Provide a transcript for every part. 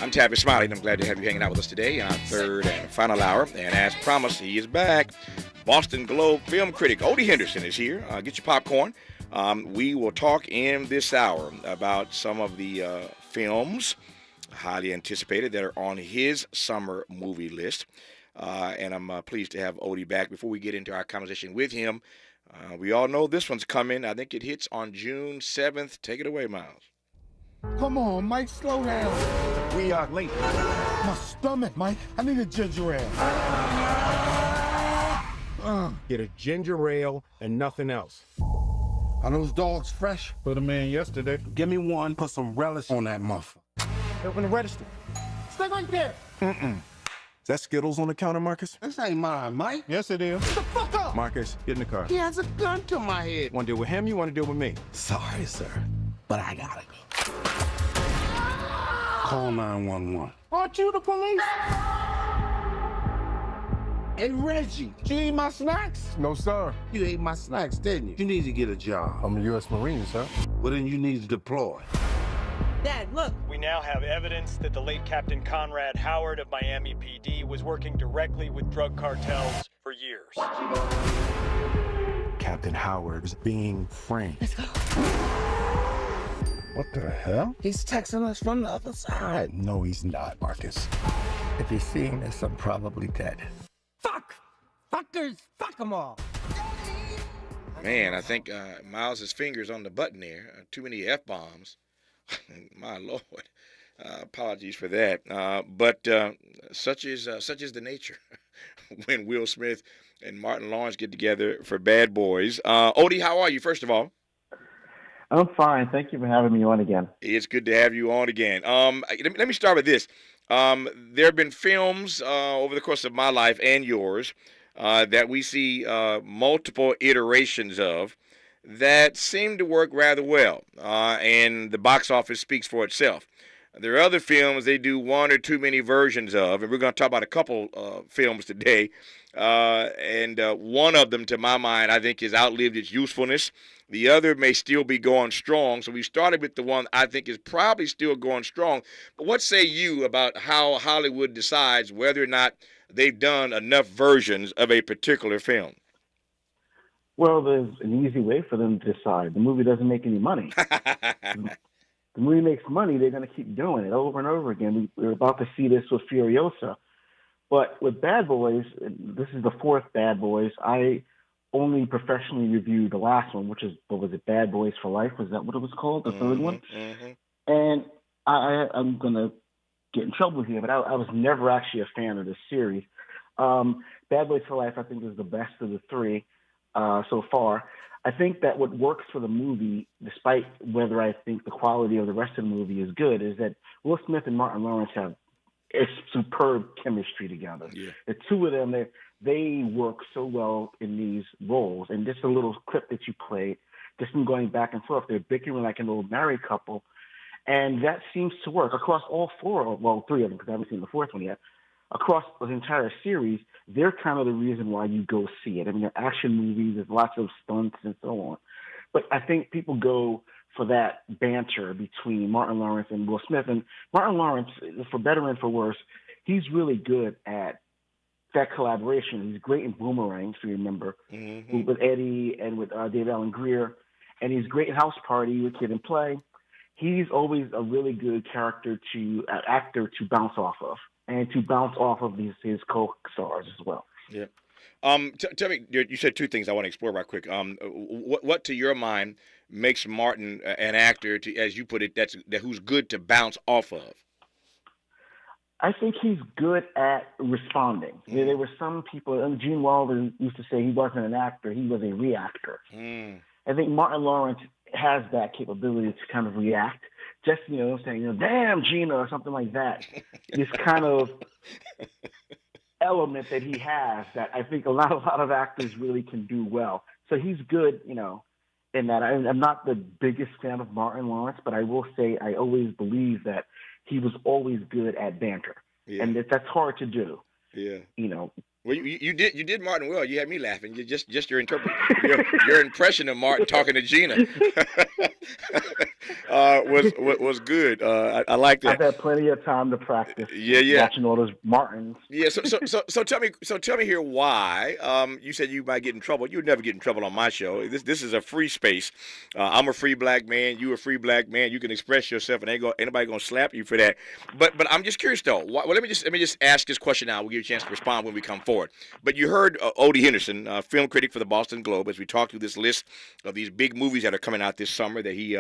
I'm Tavis, Smiley, and I'm glad to have you hanging out with us today in our third and final hour. And as promised, he is back. Boston Globe film critic Odie Henderson is here. Get your popcorn. We will talk in this hour about some of the films highly anticipated that are on his summer movie list. And I'm pleased to have Odie back. Before we get into our conversation with him, we all know this one's coming. I think it hits on June 7th. Take it away, Miles. Come on, Mike, slow down. We are late. My stomach, Mike. I need a ginger ale. Get a ginger ale and nothing else. Are those dogs fresh? Put them in yesterday. Give me one. Put some relish on that muffin. Open the register. Stay right there. Is that Skittles on the counter, Marcus? This ain't mine, Mike. Yes, it is. Shut the fuck up. Marcus, get in the car. He has a gun to my head. Want to deal with him? You want to deal with me? Sorry, sir, but I gotta go. Call 911. Aren't you the police? Hey, Reggie, did you eat my snacks? No, sir. You ate my snacks, didn't you? You need to get a job. I'm a U.S. Marine, sir. Well, then you need to deploy. Dad, look. We now have evidence that the late Captain Conrad Howard of Miami PD was working directly with drug cartels for years. Captain Howard is being framed. Let's go. What the hell? He's texting us from the other side. No, he's not, Marcus. If he's seeing this, I'm probably dead. Fuck! Fuckers! Fuck them all! Man, I think Miles's fingers on the button there. Too many F-bombs. My Lord. Apologies for that. But such is the nature when Will Smith and Martin Lawrence get together for Bad Boys. Odie, how are you, first of all? I'm fine. Thank you for having me on again. It's good to have you on again. Let me start with this. There have been films over the course of my life and yours that we see multiple iterations of that seem to work rather well, and the box office speaks for itself. There are other films they do one or too many versions of, and we're going to talk about a couple films today. And one of them, to my mind, I think has outlived its usefulness. The other may still be going strong. So we started with the one I think is probably still going strong. But what say you about how Hollywood decides whether or not they've done enough versions of a particular film? Well, there's an easy way for them to decide. The movie doesn't make any money. The movie makes money, they're going to keep doing it over and over again. We're about to see this with Furiosa. But with Bad Boys, this is the fourth Bad Boys. I only professionally reviewed the last one, which is, what was it, Bad Boys for Life? Was that what it was called, the third one? Mm-hmm. And I'm going to get in trouble here, but I was never actually a fan of this series. Bad Boys for Life, I think, is the best of the three so far. I think that what works for the movie, despite whether I think the quality of the rest of the movie is good, is that Will Smith and Martin Lawrence have superb chemistry together. Yeah. The two of them, they work so well in these roles. And just a little clip that you played, just them going back and forth, they're bickering like an old married couple. And that seems to work across all four, well, three of them, because I haven't seen the fourth one yet. Across the entire series, they're kind of the reason why you go see it. I mean, they're action movies, there's lots of stunts and so on. But I think people go for that banter between Martin Lawrence and Will Smith. And Martin Lawrence, for better and for worse, he's really good at that collaboration. He's great in Boomerang, if you remember, with Eddie and with David Alan Grier. And he's great in House Party with Kid and Play. He's always a really good actor to bounce off of, and to bounce off of his co-stars as well. Yeah. Tell me, you said two things I want to explore right quick. What to your mind makes Martin an actor, to, as you put it, who's good to bounce off of? I think he's good at responding. Mm. There were some people, and Gene Wilder used to say he wasn't an actor, he was a reactor. Mm. I think Martin Lawrence has that capability to kind of react, just, saying, damn, Gina, or something like that. This kind of element that he has that I think a lot of actors really can do well. So he's good, in that. I'm not the biggest fan of Martin Lawrence, but I will say I always believe that he was always good at banter. Yeah. And that's hard to do. Yeah. Well, you did Martin well. You had me laughing. You just your impression of Martin talking to Gina was good. I like I've that. had plenty of time to practice Yeah. watching all those Martins. Yeah, so tell me here why you said you might get in trouble. You would never get in trouble on my show. This is a free space. I'm a free black man. You a free black man. You can express yourself, and anybody gonna slap you for that. But I'm just curious though. Well, let me just ask this question now. We'll give you a chance to respond when we come forward. But you heard Odie Henderson, film critic for the Boston Globe, as we talked through this list of these big movies that are coming out this summer that he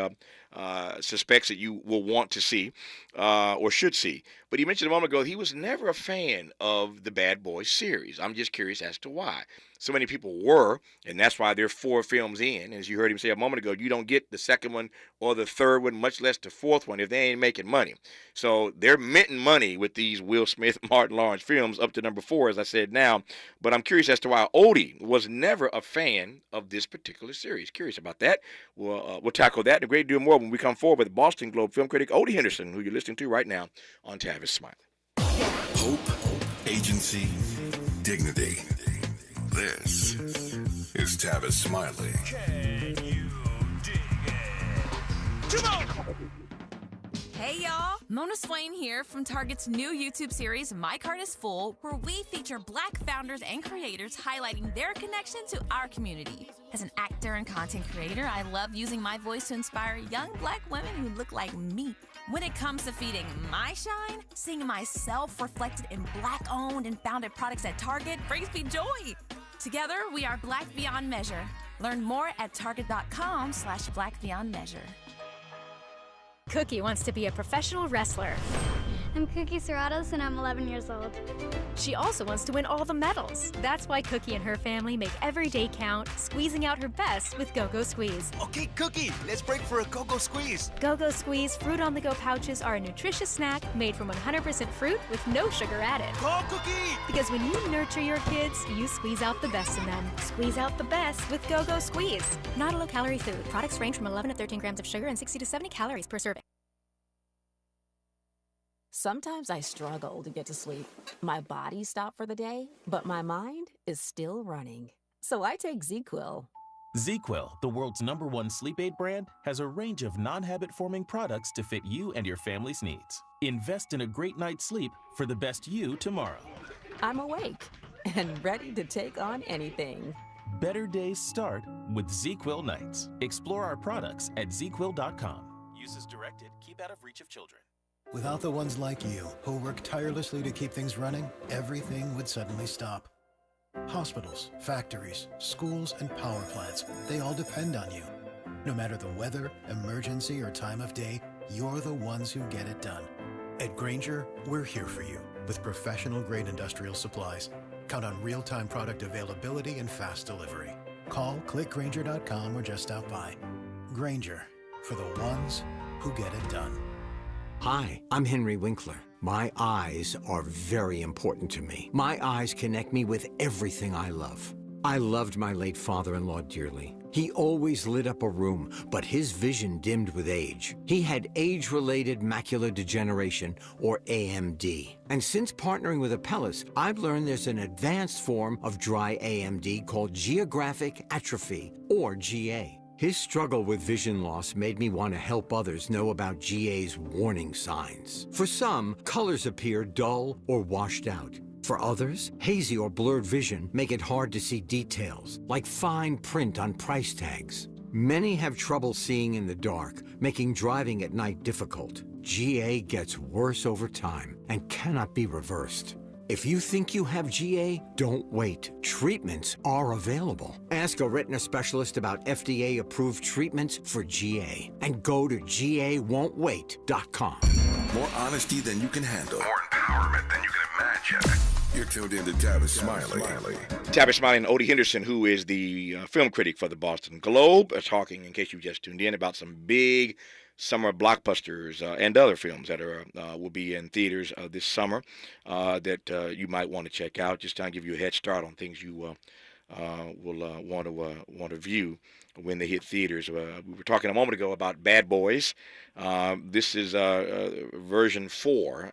suspects that you will want to see or should see. But he mentioned a moment ago he was never a fan of the Bad Boys series. I'm just curious as to why. So many people were, and that's why there are 4 films in. As you heard him say a moment ago, you don't get the second one or the third one, much less the fourth one, if they ain't making money. So they're minting money with these Will Smith, Martin Lawrence films up to number 4, as I said now. But I'm curious as to why Odie was never a fan of this particular series. Curious about that. We'll tackle that and a great deal more when we come forward with Boston Globe film critic Odie Henderson, who you're listening to right now on Tavis Smiley. Hope, agency, dignity. This is Tavis Smiley. Can you dig it? Come on! Hey y'all, Mona Swain here from Target's new YouTube series, My Cart is Full, where we feature Black founders and creators highlighting their connection to our community. As an actor and content creator, I love using my voice to inspire young Black women who look like me. When it comes to feeding my shine, seeing myself reflected in Black-owned and founded products at Target brings me joy. Together, we are Black Beyond Measure. Learn more at target.com/Black Beyond Measure. Cookie wants to be a professional wrestler. I'm Cookie Serratos and I'm 11 years old. She also wants to win all the medals. That's why Cookie and her family make every day count, squeezing out her best with Go-Go Squeeze. Okay, Cookie, let's break for a Go-Go Squeeze. Go-Go Squeeze Fruit on the Go pouches are a nutritious snack made from 100% fruit with no sugar added. Go, Cookie! Because when you nurture your kids, you squeeze out the best in them. Squeeze out the best with Go-Go Squeeze. Not a low-calorie food. Products range from 11 to 13 grams of sugar and 60 to 70 calories per serving. Sometimes I struggle to get to sleep. My body stopped for the day, but my mind is still running. So I take ZzzQuil. ZzzQuil, the world's #1 sleep aid brand, has a range of non-habit-forming products to fit you and your family's needs. Invest in a great night's sleep for the best you tomorrow. I'm awake and ready to take on anything. Better days start with ZzzQuil nights. Explore our products at ZzzQuil.com. Use as directed. Keep out of reach of children. Without the ones like you, who work tirelessly to keep things running, everything would suddenly stop. Hospitals, factories, schools, and power plants, they all depend on you. No matter the weather, emergency, or time of day, you're the ones who get it done. At Grainger, we're here for you with professional-grade industrial supplies. Count on real-time product availability and fast delivery. Call, click Grainger.com, or just stop by. Grainger, for the ones who get it done. Hi, I'm Henry Winkler. My eyes are very important to me. My eyes connect me with everything I love. I loved my late father-in-law dearly. He always lit up a room, but his vision dimmed with age. He had age-related macular degeneration, or AMD. And since partnering with Apellis, I've learned there's an advanced form of dry AMD called geographic atrophy, or GA. His struggle with vision loss made me want to help others know about GA's warning signs. For some, colors appear dull or washed out. For others, hazy or blurred vision make it hard to see details, like fine print on price tags. Many have trouble seeing in the dark, making driving at night difficult. GA gets worse over time and cannot be reversed. If you think you have GA, don't wait. Treatments are available. Ask a retina specialist about FDA-approved treatments for GA and go to GAWon'tWait.com. More honesty than you can handle. More empowerment than you can imagine. You're tuned in to Tavis Smiley. Tavis Smiley and Odie Henderson, who is the film critic for the Boston Globe, are talking, in case you just tuned in, about some big summer blockbusters and other films that are will be in theaters this summer that you might want to check out. Just trying to give you a head start on things you will want to view when they hit theaters. We were talking a moment ago about Bad Boys. This is version 4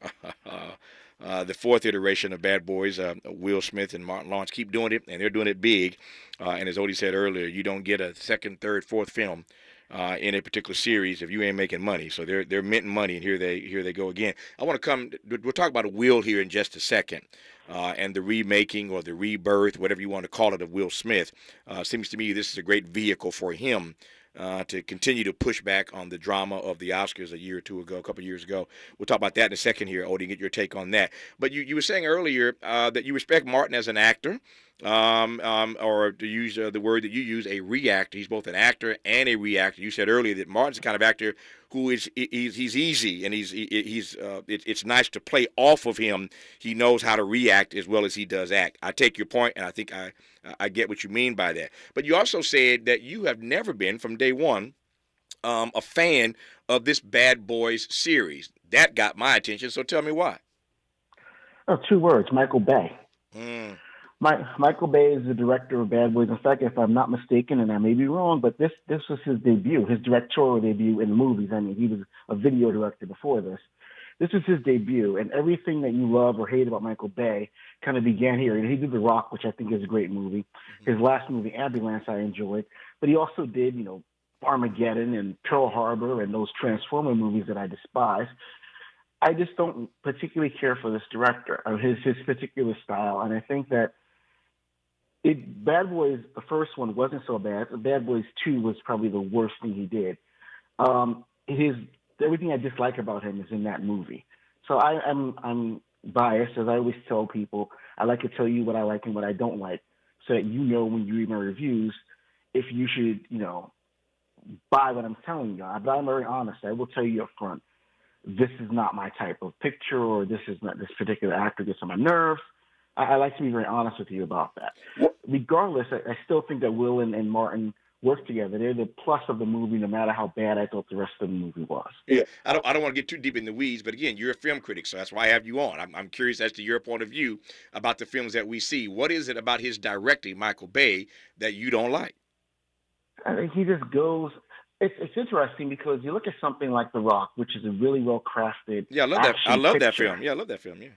the fourth iteration of Bad Boys. Will Smith and Martin Lawrence keep doing it, and they're doing it big. And as Odie said earlier, you don't get a second, third, fourth film in a particular series if you ain't making money. So they're minting money, and here they go again. I want to come. We'll talk about Will here in just a second, and the remaking or the rebirth, whatever you want to call it, of Will Smith. Seems to me this is a great vehicle for him to continue to push back on the drama of the Oscars a couple of years ago. We'll talk about that in a second here, Odie, and get your take on that. But you were saying earlier that you respect Martin as an actor, or to use the word that you use, a reactor. He's both an actor and a reactor. You said earlier that Martin's the kind of actor who he's easy, and it's nice to play off of him. He knows how to react as well as he does act. I take your point, and I think I get what you mean by that. But you also said that you have never been, from day one, a fan of this Bad Boys series. That got my attention, so tell me why. Oh, 2 words, Michael Bay. Michael Bay is the director of Bad Boys. In fact, if I'm not mistaken, and I may be wrong, but this was his debut, his directorial debut in the movies. I mean, he was a video director before this. This is his debut, and everything that you love or hate about Michael Bay kind of began here. And he did The Rock, which I think is a great movie. His last movie, Ambulance, I enjoyed. But he also did, Armageddon and Pearl Harbor and those Transformer movies that I despise. I just don't particularly care for this director or his particular style, and I think that Bad Boys, the first one, wasn't so bad. Bad Boys 2 was probably the worst thing he did. Everything I dislike about him is in that movie. So I'm biased, as I always tell people. I like to tell you what I like and what I don't like, so that you know when you read my reviews if you should, buy what I'm telling you. But I'm very honest. I will tell you up front, this is not my type of picture, or this particular actor gets on my nerves. I like to be very honest with you about that. Regardless, I still think that Will and Martin work together. They're the plus of the movie, no matter how bad I thought the rest of the movie was. Yeah, I don't want to get too deep in the weeds, but again, you're a film critic, so that's why I have you on. I'm curious as to your point of view about the films that we see. What is it about his directing, Michael Bay, that you don't like? I think he just goes. It's interesting because you look at something like The Rock, which is a really well crafted. Yeah, I love that. I love that film. Yeah, I love that film. Yeah.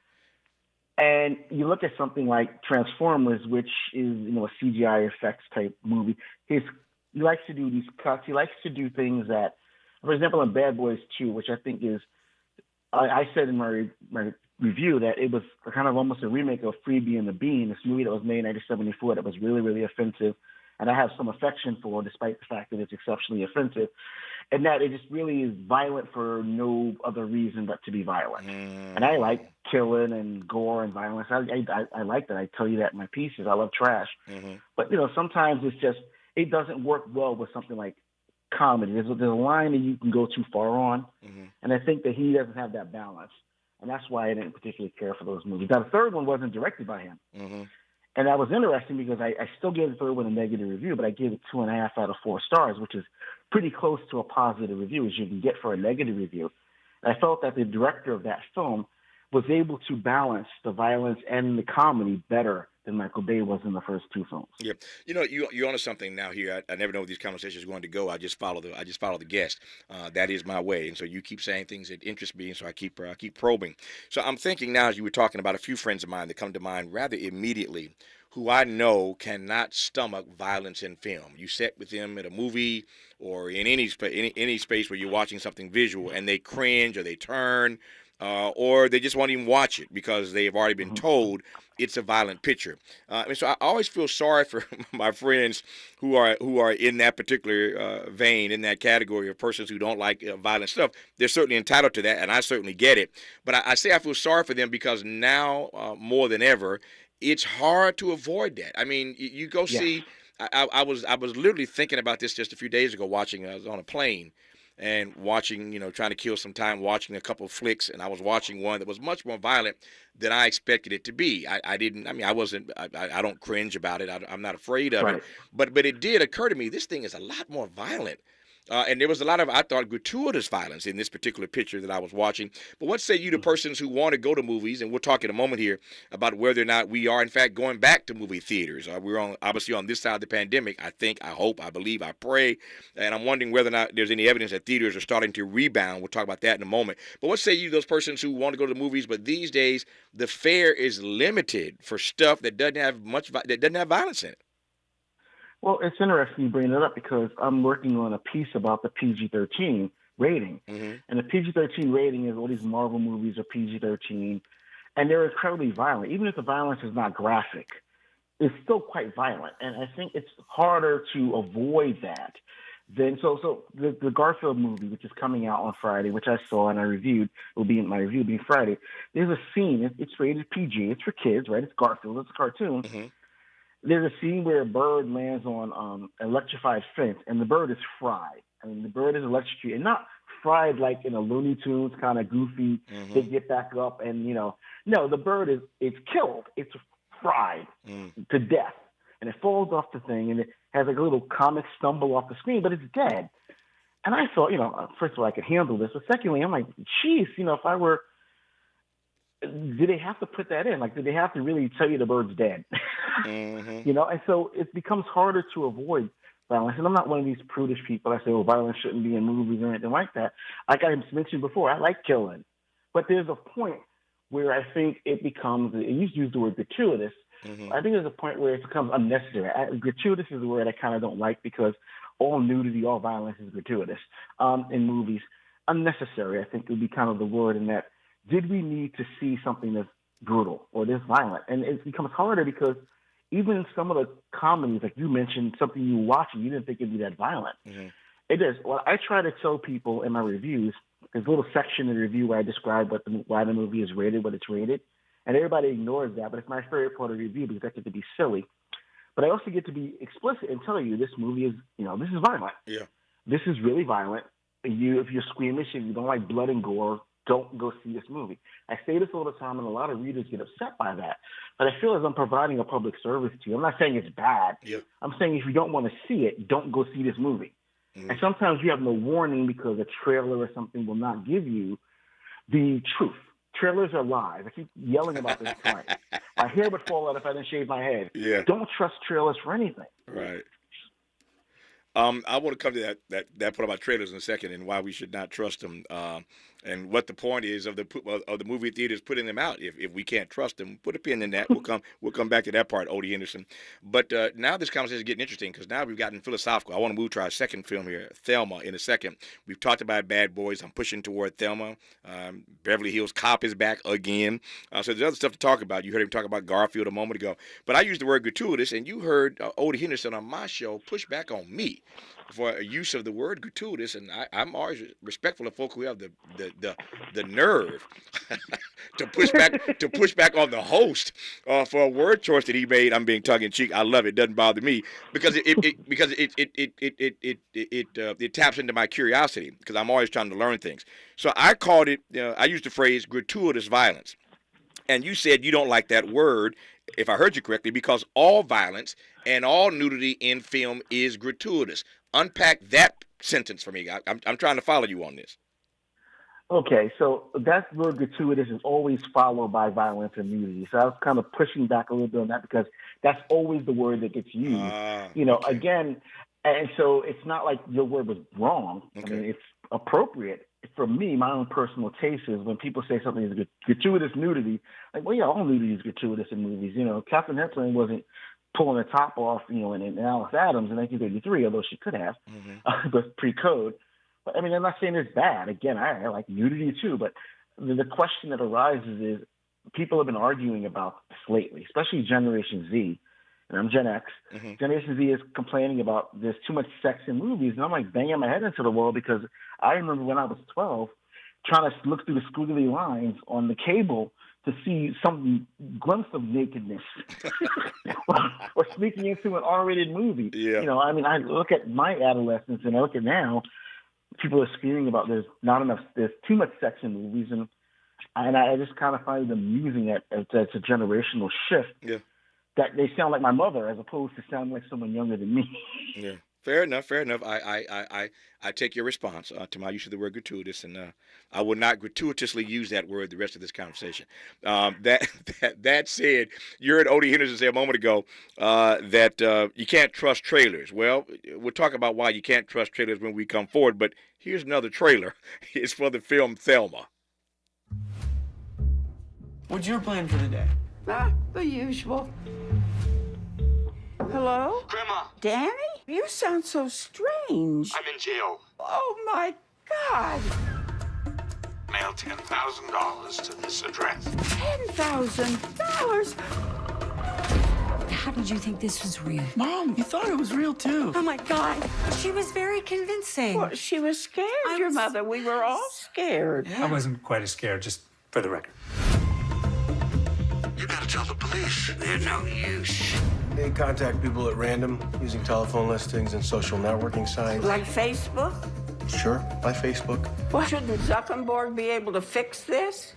And you look at something like Transformers, which is a CGI effects type movie. He likes to do these cuts. He likes to do things that, for example, in Bad Boys 2, which I think is, I said in my review that it was kind of almost a remake of Freebie and the Bean, this movie that was made in 1974 that was really, really offensive. And I have some affection for, despite the fact that it's exceptionally offensive, and that it just really is violent for no other reason but to be violent. And I like killing and gore and violence. I like that. I tell you that in my pieces. I love trash. But, sometimes it doesn't work well with something like comedy. There's a line that you can go too far on, and I think that he doesn't have that balance. And that's why I didn't particularly care for those movies. Now, the third one wasn't directed by him. And that was interesting because I still gave the third one a negative review, but I gave it 2.5 out of 4 stars, which is pretty close to a positive review as you can get for a negative review. And I felt that the director of that film was able to balance the violence and the comedy better than Michael Bay was in the first 2 films. Yeah, you're onto something now here. I never know where these conversations are going to go. I just follow the guest. That is my way, and so you keep saying things that interest me, and so I keep probing. So I'm thinking now, as you were talking about, a few friends of mine that come to mind rather immediately, who I know cannot stomach violence in film. You sit with them at a movie or in any space where you're watching something visual, and they cringe or they turn. Or they just won't even watch it because they've already been told it's a violent picture. And so I always feel sorry for my friends who are in that particular vein, in that category of persons who don't like violent stuff. They're certainly entitled to that, and I certainly get it. But I say I feel sorry for them because now more than ever, it's hard to avoid that. I mean, you go see. I was literally thinking about this just a few days ago. I was on a plane. And watching, trying to kill some time, watching a couple of flicks, and I was watching one that was much more violent than I expected it to be. I don't cringe about it. I'm not afraid of it. But it did occur to me, this thing is a lot more violent And there was a lot of, I thought, gratuitous violence in this particular picture that I was watching. But what say you to persons who want to go to movies? And we'll talk in a moment here about whether or not we are, in fact, going back to movie theaters. We're obviously on this side of the pandemic. I think, I hope, I believe, I pray. And I'm wondering whether or not there's any evidence that theaters are starting to rebound. We'll talk about that in a moment. But what say you to those persons who want to go to the movies, but these days the fare is limited for stuff that doesn't have violence in it? Well, it's interesting you bring that up because I'm working on a piece about the PG-13 rating. Mm-hmm. And the PG-13 rating is all these Marvel movies are PG-13, and they're incredibly violent. Even if the violence is not graphic, it's still quite violent. And I think it's harder to avoid that than so the Garfield movie, which is coming out on Friday, which I saw and I reviewed, will be in my review being Friday. There's a scene, it's rated PG, it's for kids, right? It's Garfield, it's a cartoon. Mm-hmm. There's a scene where a bird lands on electrified fence, and the bird is fried. I mean, the bird is electrocuted, and not fried like in a Looney Tunes kind of goofy, they get back up and, no, the bird it's killed. It's fried to death, and it falls off the thing, and it has like a little comic stumble off the screen, but it's dead. And I thought, first of all, I could handle this, but secondly, I'm like, geez, if I were, do they have to put that in? Like, do they have to really tell you the bird's dead? Mm-hmm. And so it becomes harder to avoid violence. And I'm not one of these prudish people that say, violence shouldn't be in movies or anything like that. Like I mentioned before, I like killing. But there's a point where I think it becomes, you used to use the word gratuitous. Mm-hmm. I think there's a point where it becomes unnecessary. Gratuitous is a word I kind of don't like because all nudity, all violence is gratuitous in movies. Unnecessary, I think, would be kind of the word in that. Did we need to see something that's brutal or this violent? And it becomes harder because even in some of the comedies, like you mentioned, something you were watching, you didn't think it'd be that violent. Mm-hmm. It is. Well, I try to tell people in my reviews, there's a little section in the review where I describe why the movie is rated, what it's rated. And everybody ignores that, but it's my favorite part of the review because I get to be silly. But I also get to be explicit and tell you this movie is, this is violent. Yeah. This is really violent. If you're squeamish and you don't like blood and gore, don't go see this movie. I say this all the time, and a lot of readers get upset by that. But I feel as I'm providing a public service to you. I'm not saying it's bad. Yeah. I'm saying if you don't want to see it, don't go see this movie. Mm-hmm. And sometimes you have no warning because a trailer or something will not give you the truth. Trailers are lies. I keep yelling about this tonight. My hair would fall out if I didn't shave my head. Yeah. Don't trust trailers for anything. Right. I want to come to that point about trailers in a second and why we should not trust them, and what the point is of the movie theaters putting them out. If we can't trust them, put a pin in that. We'll come back to that part, Odie Henderson. But now this conversation is getting interesting because now we've gotten philosophical. I want to move to our second film here, Thelma, in a second. We've talked about Bad Boys. I'm pushing toward Thelma. Beverly Hills Cop is back again. So there's other stuff to talk about. You heard him talk about Garfield a moment ago. But I used the word gratuitous, and you heard Odie Henderson on my show push back on me for a use of the word gratuitous, and I'm always respectful of folk who have the nerve to push back on the host for a word choice that he made. I'm being tongue in cheek. I love it. Doesn't bother me because it taps into my curiosity because I'm always trying to learn things. So I called it. I used the phrase gratuitous violence, and you said you don't like that word, if I heard you correctly, because all violence and all nudity in film is gratuitous. Unpack that sentence for me. I'm trying to follow you on this. Okay, so that word gratuitous is always followed by violence and nudity. So I was kind of pushing back a little bit on that because that's always the word that gets used. Okay. Again, and so it's not like your word was wrong. Okay. I mean, it's appropriate. For me, my own personal taste is when people say something is gratuitous nudity, like, well, yeah, all nudity is gratuitous in movies. Captain Hepburn wasn't pulling the top off, in Alice Adams in 1983, although she could have, but pre-code. But I mean, I'm not saying it's bad. Again, I like nudity too, but the question that arises is people have been arguing about this lately, especially Generation Z, and I'm Gen X. Generation Z is complaining about there's too much sex in movies, and I'm like banging my head into the wall because I remember when I was 12 trying to look through the squiggly lines on the cable to see some glimpse of nakedness or sneaking into an R-rated movie. Yeah. I mean, I look at my adolescence and I look at now, people are screaming about there's too much sex in movies, and I just kind of find it amusing that it's a generational shift. Yeah. That they sound like my mother as opposed to sounding like someone younger than me. Yeah. Fair enough. Fair enough. I take your response to my use of the word gratuitous, and I will not gratuitously use that word the rest of this conversation. That that said, you heard Odie Henderson say a moment ago that you can't trust trailers. Well, we'll talk about why you can't trust trailers when we come forward. But here's another trailer. It's for the film Thelma. What's your plan for the day? The usual. Hello? Grandma. Danny? You sound so strange. I'm in jail. Oh, my God. Mail $10,000 to this address. $10,000? How did you think this was real? Mom, you thought it was real, too. Oh, my God. She was very convincing. Well, she was scared, your mother. We were all scared. I wasn't quite as scared, just for the record. You gotta tell the police. They're no use. They contact people at random using telephone listings and social networking sites. Like Facebook? Sure, by Facebook. Well, shouldn't Zuckerberg be able to fix this?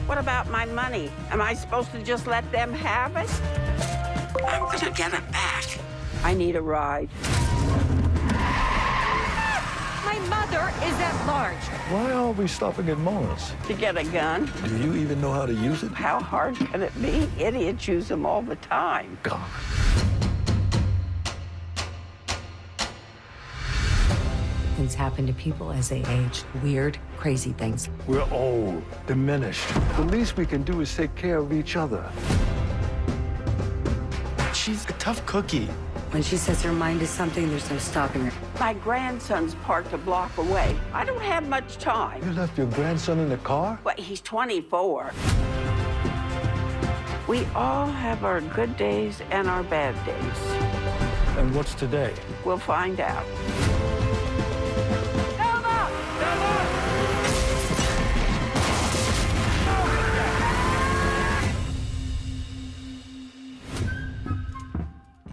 What about my money? Am I supposed to just let them have it? I'm gonna get it back. I need a ride. My mother is at large. Why are we stopping at Mona's? To get a gun. Do you even know how to use it? How hard can it be? Idiots use them all the time. God. Things happen to people as they age. Weird, crazy things. We're old, diminished. The least we can do is take care of each other. She's a tough cookie. When she sets her mind to something, there's no stopping her. My grandson's parked a block away. I don't have much time. You left your grandson in the car? But he's 24. We all have our good days and our bad days. And what's today? We'll find out.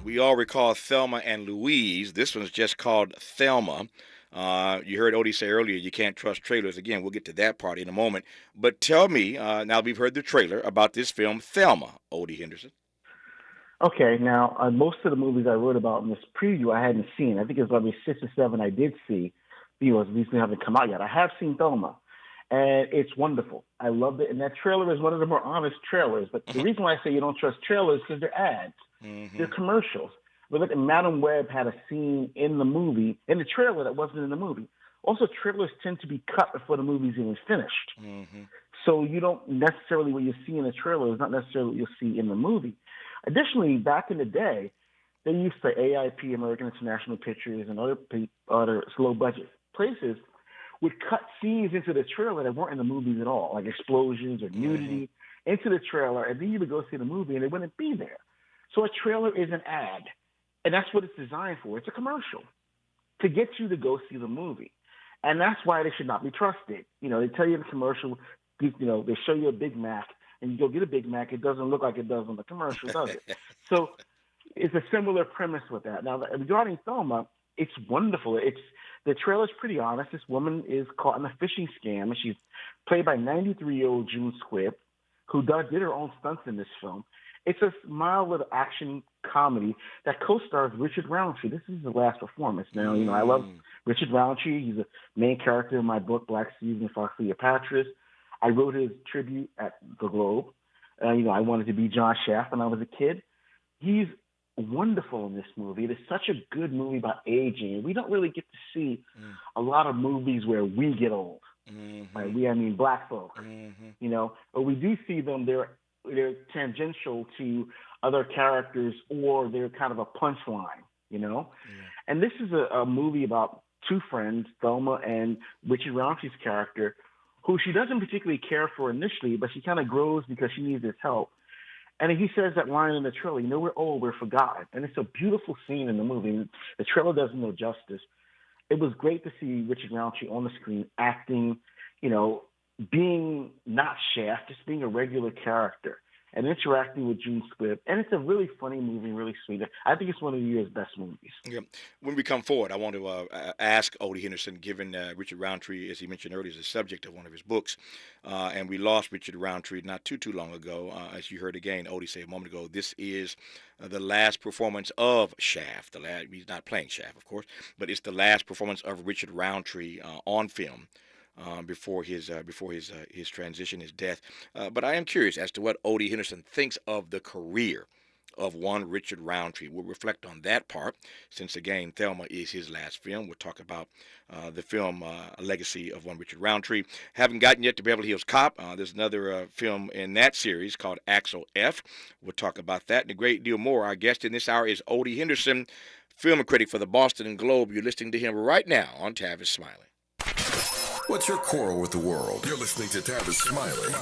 We all recall Thelma and Louise. This one's just called Thelma. You heard Odie say earlier, you can't trust trailers. Again, we'll get to that part in a moment. But tell me, now we've heard the trailer about this film, Thelma, Odie Henderson. Okay, now most of the movies I wrote about in this preview I hadn't seen. I think it was probably 6 or 7 I did see because these haven't come out yet. I have seen Thelma, and it's wonderful. I loved it, and that trailer is one of the more honest trailers. But the reason why I say you don't trust trailers is because they're ads. Mm-hmm. They're commercials. But look, Madam Web had a scene in the movie, in the trailer that wasn't in the movie. Also, trailers tend to be cut before the movie's even finished. Mm-hmm. So you don't necessarily, what you see in the trailer is not necessarily what you'll see in the movie. Additionally, back in the day, they used to AIP, American International Pictures, and other low-budget places would cut scenes into the trailer that weren't in the movies at all, like explosions or nudity, into the trailer, and then you would go see the movie, and it wouldn't be there. So a trailer is an ad, and that's what it's designed for. It's a commercial to get you to go see the movie. And that's why they should not be trusted. You know, they tell you in the commercial, you know, they show you a Big Mac, and you go get a Big Mac. It doesn't look like it does on the commercial, does it? So it's a similar premise with that. Now, regarding Thelma, it's wonderful. The trailer's pretty honest. This woman is caught in a phishing scam, and she's played by 93-year-old June Squibb, who did her own stunts in this film. It's a mild little action comedy that co-stars Richard Roundtree. This is his last performance. Now, you know, I love Richard Roundtree. He's a main character in my book, Black Season and Fox Cleopatras. I wrote his tribute at the Globe. You know, I wanted to be John Shaft when I was a kid. He's wonderful in this movie. It is such a good movie about aging. We don't really get to see a lot of movies where we get old. Right? I mean black folks. You know, but we do see them. They're tangential to other characters, or they're kind of a punchline, you know? And this is a movie about two friends, Thelma and Richard Roundtree's character, who she doesn't particularly care for initially, but she kind of grows because she needs his help. And he says that line in the trailer, you know, we're old, we're forgotten. And it's a beautiful scene in the movie. The trailer does no justice. It was great to see Richard Roundtree on the screen acting, you know, being not Shaft, just being a regular character. and interacting with June Squibb. And it's a really funny movie, really sweet. I think it's one of the year's best movies. Yeah. When we come forward, I want to ask Odie Henderson, given Richard Roundtree, as he mentioned earlier, is the subject of one of his books, and we lost Richard Roundtree not too long ago. As you heard again, Odie say a moment ago, this is the last performance of Shaft. He's not playing Shaft, of course, but it's the last performance of Richard Roundtree on film. Before his transition, his death. But I am curious as to what Odie Henderson thinks of the career of one Richard Roundtree. We'll reflect on that part, since again Thelma is his last film. We'll talk about the film A Legacy of one Richard Roundtree. Haven't gotten yet to Beverly Hills Cop. There's another film in that series called Axel F. We'll talk about that and a great deal more. Our guest in this hour is Odie Henderson, film critic for the Boston Globe. You're listening to him right now on Tavis Smiley. What's your quarrel with the world? You're listening to Tavis Smiley.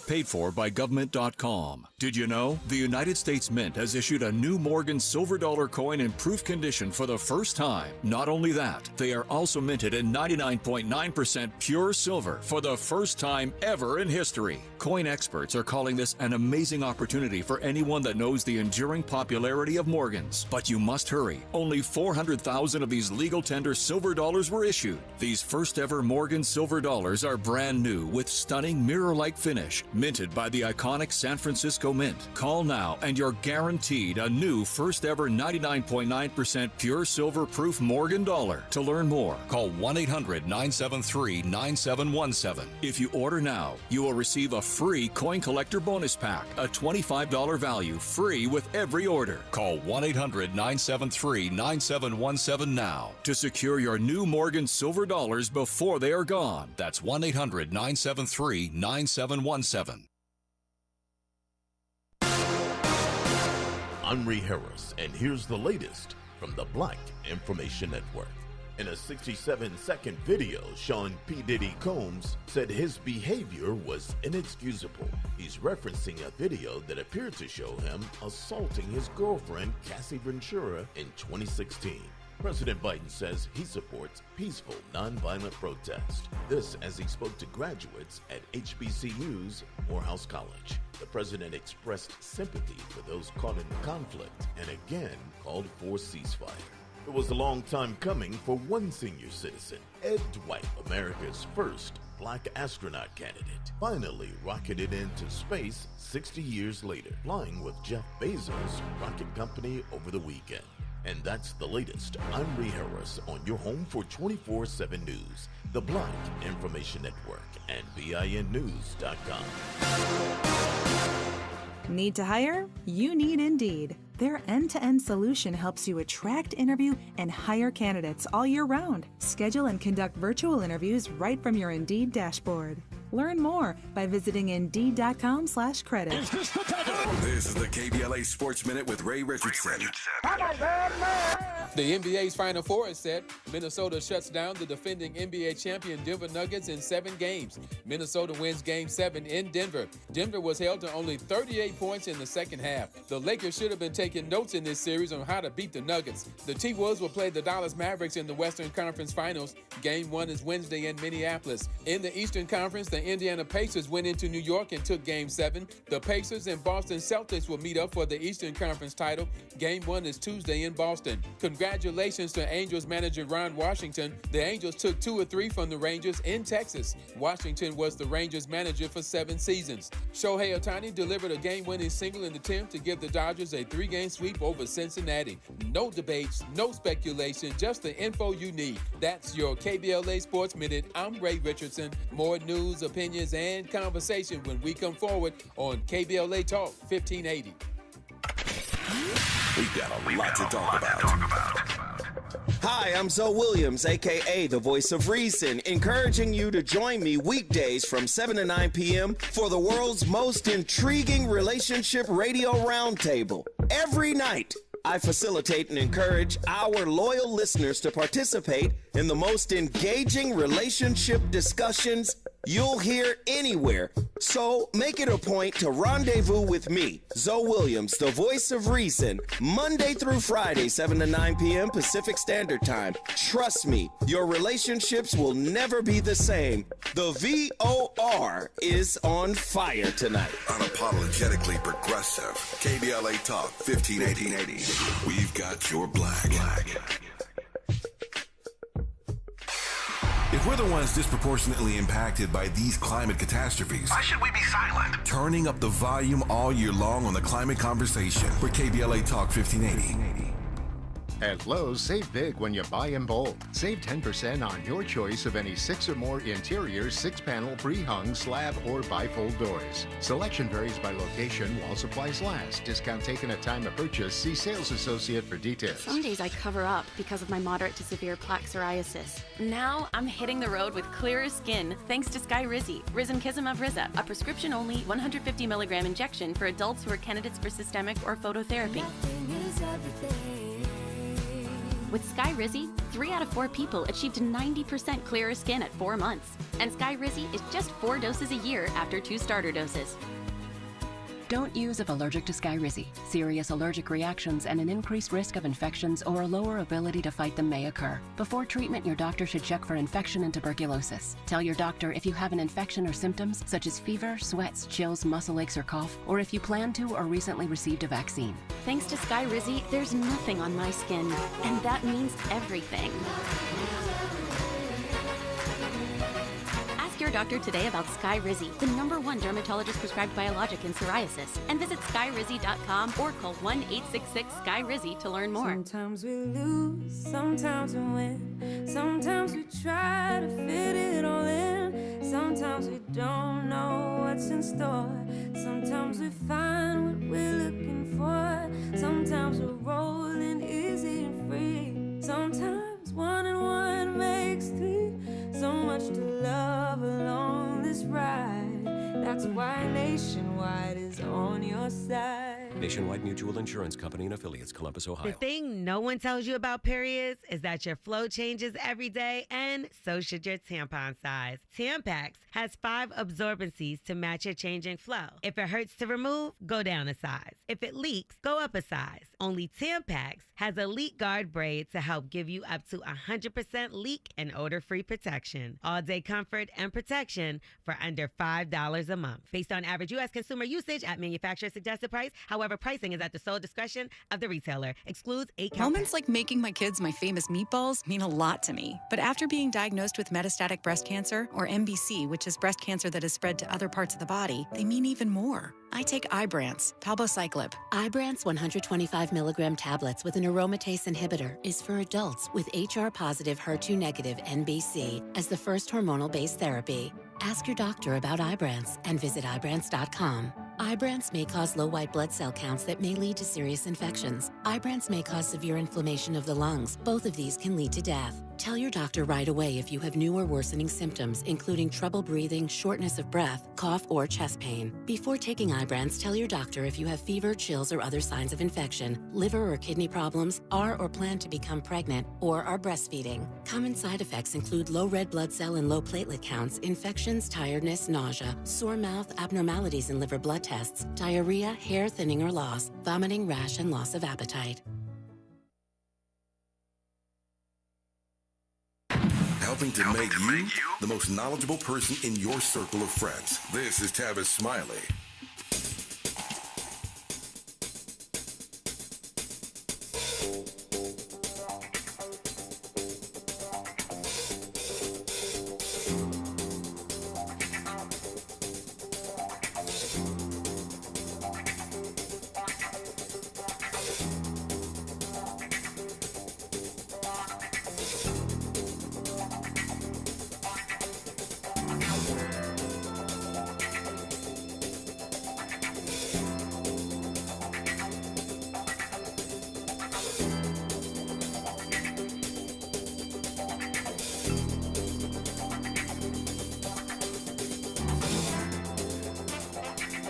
Paid for by government.com. Did you know the United States Mint has issued a new Morgan silver dollar coin in proof condition for the first time? Not only that, they are also minted in 99.9% pure silver for the first time ever in history. Coin experts are calling this an amazing opportunity for anyone that knows the enduring popularity of Morgans. But you must hurry. Only 400,000 of these legal tender silver dollars were issued. These first ever Morgan silver dollars are brand new with stunning mirror-like finish, minted by the iconic San Francisco Mint. Call now and you're guaranteed a new first ever 99.9% pure silver proof Morgan dollar. To learn more, call 1-800-973-9717. If you order now, you will receive a free coin collector bonus pack, a $25 value, free with every order. Call 1-800-973-9717 now to secure your new Morgan silver dollars before they are gone. That's 1-800-973-9717. I'm Ray Harris, and here's the latest from the Black Information Network. In a 67-second video, Sean P. Diddy Combs said his behavior was inexcusable. He's referencing a video that appeared to show him assaulting his girlfriend, Cassie Ventura, in 2016. President Biden says he supports peaceful, nonviolent protest. This as he spoke to graduates at HBCU's Morehouse College. The president expressed sympathy for those caught in conflict and again called for ceasefire. It was a long time coming for one senior citizen. Ed Dwight, America's first black astronaut candidate, finally rocketed into space 60 years later, flying with Jeff Bezos' rocket company over the weekend. And that's the latest. I'm Ray Harris on your home for 24/7 News, the Black Information Network, and BINnews.com. Need to hire? You need Indeed. Their end-to-end solution helps you attract, interview, and hire candidates all year round. Schedule and conduct virtual interviews right from your Indeed dashboard. Learn more by visiting Indeed.com/credit. This is the KBLA Sports Minute with Ray Richardson. The NBA's Final Four is set. Minnesota shuts down the defending NBA champion Denver Nuggets in 7 games. Minnesota wins Game 7 in Denver. Denver was held to only 38 points in the second half. The Lakers should have been taking notes in this series on how to beat the Nuggets. The T-Wolves will play the Dallas Mavericks in the Western Conference Finals. Game 1 is Wednesday in Minneapolis. In the Eastern Conference, the Indiana Pacers went into New York and took Game 7. The Pacers and Boston Celtics will meet up for the Eastern Conference title. Game 1 is Tuesday in Boston. Congratulations to Angels manager Ron Washington. The Angels took 2 of 3 from the Rangers in Texas. Washington was the Rangers manager for 7 seasons. Shohei Ohtani delivered a game-winning single in the 10th to give the Dodgers a 3-game sweep over Cincinnati. No debates, no speculation, just the info you need. That's your KBLA Sports Minute. I'm Ray Richardson. More news, opinions, and conversation when we come forward on KBLA Talk 1580. We've got a lot to talk about. Hi, I'm Zoe Williams, a.k.a. the voice of reason, encouraging you to join me weekdays from 7 to 9 p.m. for the world's most intriguing relationship radio roundtable. Every night, I facilitate and encourage our loyal listeners to participate in the most engaging relationship discussions you'll hear anywhere. So make it a point to rendezvous with me, Zoe Williams, the voice of reason, Monday through Friday, 7 to 9 p.m. Pacific Standard Time. Trust me, your relationships will never be the same. The VOR is on fire tonight. Unapologetically progressive. KBLA Talk 1580. We've got your black. If we're the ones disproportionately impacted by these climate catastrophes, Why should we be silent? turning up the volume all year long on the climate conversation for KBLA Talk 1580. At Lowe's, save big when you buy in bulk. Save 10% on your choice of any 6 or more interior 6-panel pre-hung slab or bifold doors. Selection varies by location while supplies last. Discount taken at time of purchase. See sales associate for details. Some days I cover up because of my moderate to severe plaque psoriasis. Now I'm hitting the road with clearer skin thanks to Skyrizi, Risankizumab Riza, a prescription-only 150 milligram injection for adults who are candidates for systemic or phototherapy. With Skyrizi, 3 out of 4 people achieved 90% clearer skin at 4 months. And Skyrizi is just 4 doses a year after 2 starter doses. Don't use if allergic to Skyrizi. Serious allergic reactions and an increased risk of infections or a lower ability to fight them may occur. Before treatment, your doctor should check for infection and tuberculosis. Tell your doctor if you have an infection or symptoms such as fever, sweats, chills, muscle aches, or cough, or if you plan to or recently received a vaccine. Thanks to Skyrizi, there's nothing on my skin, and that means everything. Ask your doctor today about Skyrizi, the #1 dermatologist prescribed biologic in psoriasis, and visit skyrizi.com or call 1-866-SKY-RIZZI to learn more. Sometimes we lose, sometimes we win, sometimes we try to fit it all in, sometimes we don't know what's in store, sometimes we find what we're looking for, sometimes we're rolling easy and free, sometimes 1 and 1 makes 3, so much to love along this ride. That's why Nationwide is on your side. Nationwide Mutual Insurance Company and affiliates, Columbus, Ohio. The thing no one tells you about periods is that your flow changes every day, and so should your tampon size. Tampax has 5 absorbencies to match your changing flow. If it hurts to remove, go down a size. If it leaks, go up a size. Only Tampax has a leak guard braid to help give you up to 100% leak and odor-free protection. All-day comfort and protection for under $5 a month. Based on average U.S. consumer usage at manufacturer suggested price. However, pricing is at the sole discretion of the retailer. Excludes 8-count. Moments like making my kids my famous meatballs mean a lot to me. But after being diagnosed with metastatic breast cancer, or MBC, which is breast cancer that has spread to other parts of the body, they mean even more. I take Ibrance, palbociclib. Ibrance 125 milligram tablets with an aromatase inhibitor is for adults with HR-positive, HER2-negative NBC as the first hormonal-based therapy. Ask your doctor about Ibrance and visit Ibrance.com. Ibrance may cause low white blood cell counts that may lead to serious infections. Ibrance may cause severe inflammation of the lungs. Both of these can lead to death. Tell your doctor right away if you have new or worsening symptoms, including trouble breathing, shortness of breath, cough, or chest pain. Before taking Ibrance, tell your doctor if you have fever, chills, or other signs of infection, liver or kidney problems, are or plan to become pregnant, or are breastfeeding. Common side effects include low red blood cell and low platelet counts, infections, tiredness, nausea, sore mouth, abnormalities in liver blood tests, diarrhea, hair thinning or loss, vomiting, rash, and loss of appetite. Helping to make you the most knowledgeable person in your circle of friends. This is Tavis Smiley.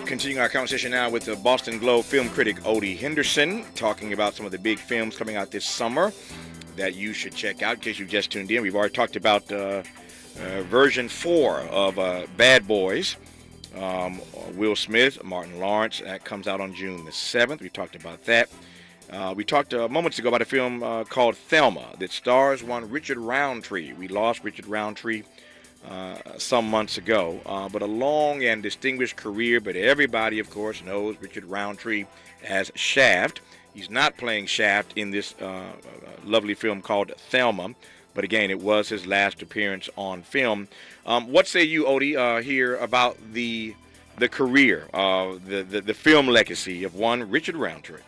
Continuing our conversation now with the Boston Globe film critic Odie Henderson, talking about some of the big films coming out this summer that you should check out in case you just tuned in. We've already talked about version 4 of Bad Boys. Will Smith, Martin Lawrence. That comes out on June the 7th. We talked about that. We talked moments ago about a film called Thelma that stars one Richard Roundtree. We lost Richard Roundtree some months ago, but a long and distinguished career. But everybody, of course, knows Richard Roundtree as Shaft. He's not playing Shaft in this lovely film called Thelma, but again, it was his last appearance on film. What say you, Odie, here about the career, the film legacy of one Richard Roundtree?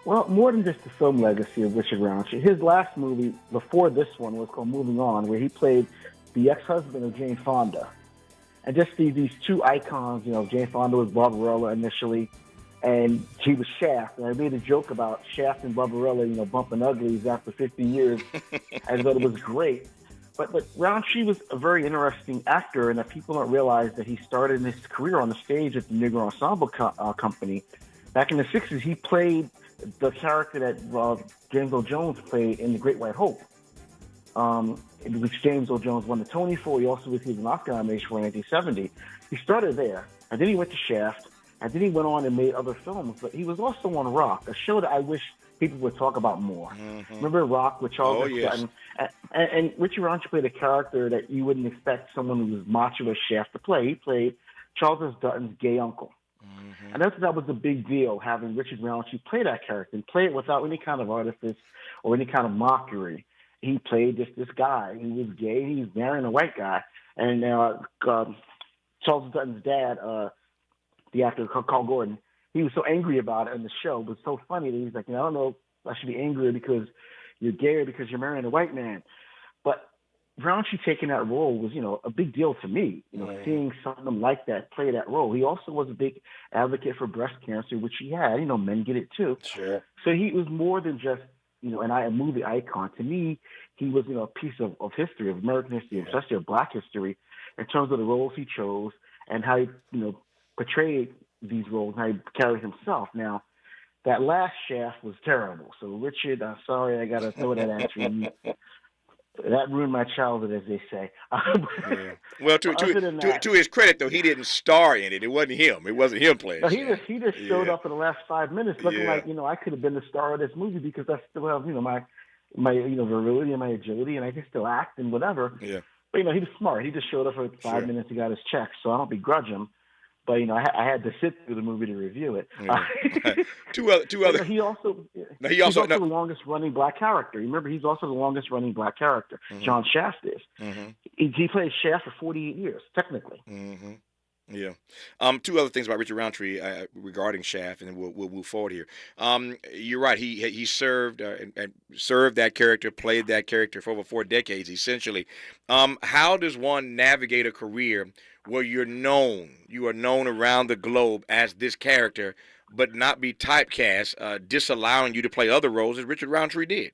Well, more than just the film legacy of Richard Roundtree, his last movie before this one was called Moving On, where he played the ex-husband of Jane Fonda. And just these two icons, Jane Fonda was Barbarella initially, and he was Shaft. And I made a joke about Shaft and Barbarella, bumping uglies after 50 years. I thought it was great. But Roundtree was a very interesting actor, and that people don't realize that he started his career on the stage at the Negro Ensemble Company. Back in the 60s, he played the character that James Earl Jones played in The Great White Hope, which James Earl Jones won the Tony for. He also received an Oscar nomination for in 1970. He started there, and then he went to Shaft, and then he went on and made other films. But he was also on Rock, a show that I wish people would talk about more. Mm-hmm. Remember Rock with Charles Dutton? And Richard Roundtree played a character that you wouldn't expect someone who was macho as Shaft to play. He played Charles Dutton's gay uncle. Mm-hmm. And that was a big deal, having Richard Roundtree play that character and play it without any kind of artifice or any kind of mockery. He played this guy. He was gay. He was marrying a white guy. And Charles Dutton's dad, the actor Carl Gordon, he was so angry about it in the show. It was so funny that he's like, I don't know if I should be angry because you're gay or because you're marrying a white man. But Roundtree taking that role was, a big deal to me, seeing someone like that play that role. He also was a big advocate for breast cancer, which he had. Men get it too. Sure. So he was more than just, a movie icon. To me, he was, a piece of history, of American history, especially of Black history, in terms of the roles he chose and how he, portrayed these roles, how he carried himself. Now, that last Shaft was terrible. So, Richard, I'm sorry, I got to throw that at you. That ruined my childhood, as they say. Yeah. Well, to his credit, though, he didn't star in it. It wasn't him. It wasn't him playing. No, he just showed up in the last 5 minutes, looking like I could have been the star of this movie because I still have my virility and my agility, and I can still act and whatever. Yeah. But he was smart. He just showed up for 5 minutes and got his check, so I don't begrudge him. But I had to sit through the movie to review it. Yeah. Two other. He's also the longest running Black character. Remember, he's also the longest running Black character. Mm-hmm. John Shaft is. Mm-hmm. He played Shaft for 48 years, technically. Mm-hmm. Yeah. Two other things about Richard Roundtree regarding Shaft, and we'll move forward here. You're right. He served and served that character, played that character for over 4 decades, essentially. How does one navigate a career where you are known around the globe as this character, but not be typecast, disallowing you to play other roles as Richard Roundtree did?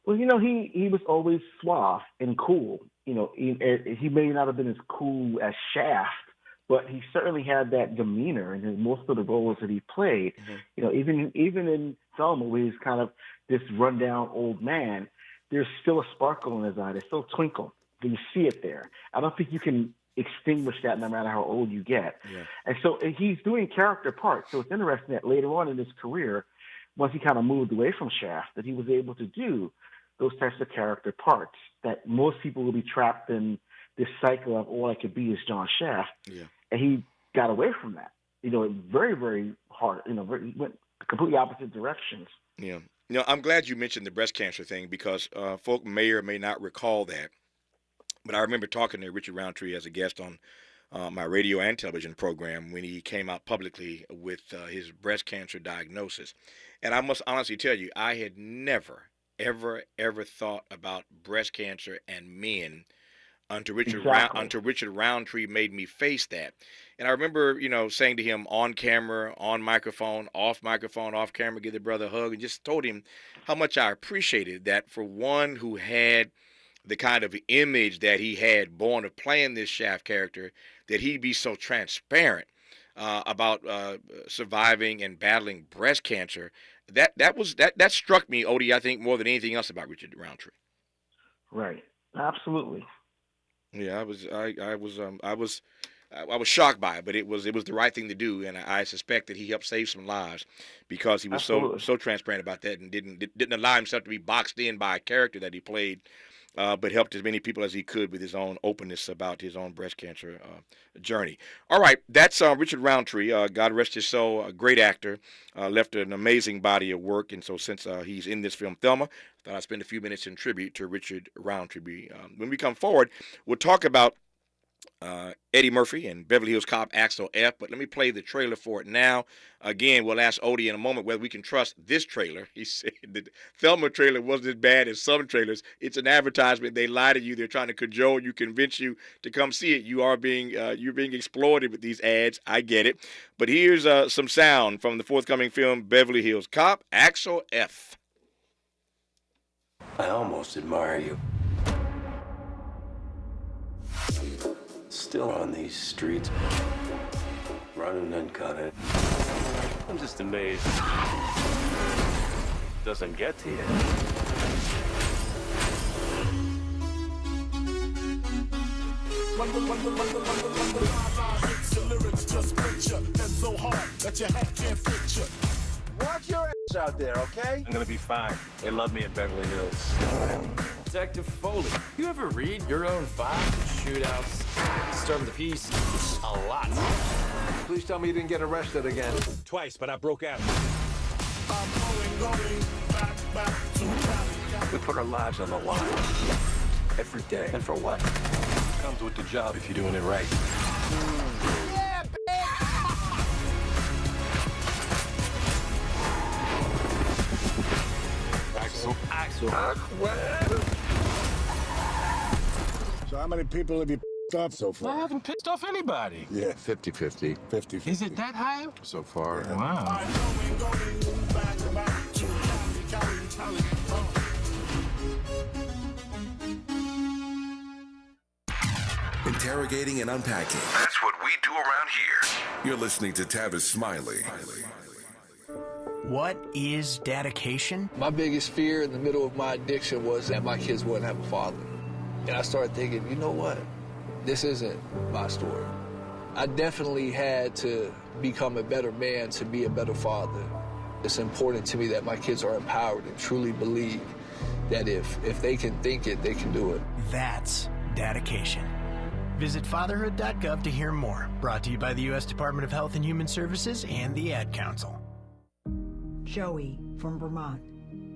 Well, he was always suave and cool. He may not have been as cool as Shaft, but he certainly had that demeanor in most of the roles that he played. Mm-hmm. Even in Thelma, where he's kind of this rundown old man, there's still a sparkle in his eye. There's still a twinkle. You see it there. I don't think you can extinguish that no matter how old you get. Yeah. And so he's doing character parts. So it's interesting that later on in his career, once he kind of moved away from Shaft, that he was able to do those types of character parts that most people will be trapped in this cycle of all I could be is John Shaft. Yeah. And he got away from that. Very, very hard. He went completely opposite directions. Yeah. I'm glad you mentioned the breast cancer thing because folk may or may not recall that. But I remember talking to Richard Roundtree as a guest on my radio and television program when he came out publicly with his breast cancer diagnosis. And I must honestly tell you, I had never, ever thought about breast cancer and men until Richard Roundtree made me face that. And I remember, saying to him on camera, on microphone, off camera, give the brother a hug, and just told him how much I appreciated that for one who had the kind of image that he had born of playing this Shaft character, that he'd be so transparent about surviving and battling breast cancer. That struck me, Odie, I think more than anything else about Richard Roundtree. Right. Absolutely. Yeah, I was shocked by it, but it was the right thing to do, and I suspect that he helped save some lives because he was Absolutely. so transparent about that and didn't allow himself to be boxed in by a character that he played, but helped as many people as he could with his own openness about his own breast cancer journey. All right, that's Richard Roundtree. God rest his soul, a great actor, left an amazing body of work, and so since he's in this film, Thelma, I thought I'd spend a few minutes in tribute to Richard Roundtree. When we come forward, we'll talk about Eddie Murphy and Beverly Hills Cop Axel F. But let me play the trailer for it now. Again, we'll ask Odie in a moment whether we can trust this trailer. He said the Thelma trailer wasn't as bad as some trailers. It's an advertisement. They lie to you. They're trying to cajole you, convince you to come see it. You're being exploited with these ads. I get it. But here's some sound from the forthcoming film Beverly Hills Cop Axel F. I almost admire you. Still on these streets, running and gunning. I'm just amazed it doesn't get to you. Watch your ass out there, okay? I'm gonna be fine. They love me in Beverly Hills. Detective Foley, you ever read your own files? Shootouts, start of the piece, a lot. Please tell me you didn't get arrested again. Twice, but I broke out. We put our lives on the line every day. And for what? Comes with the job if you're doing it right. Yeah, Axel. So how many people have you pissed off so far? I haven't pissed off anybody. Yeah, 50-50. 50-50. Is it that high? So far. Yeah. Wow. Interrogating and unpacking. That's what we do around here. You're listening to Tavis Smiley. What is dedication? My biggest fear in the middle of my addiction was that my kids wouldn't have a father. And I started thinking, you know what? This isn't my story. I definitely had to become a better man to be a better father. It's important to me that my kids are empowered and truly believe that if they can think it, they can do it. That's dedication. Visit fatherhood.gov to hear more. Brought to you by the U.S. Department of Health and Human Services and the Ad Council. Joey from Vermont,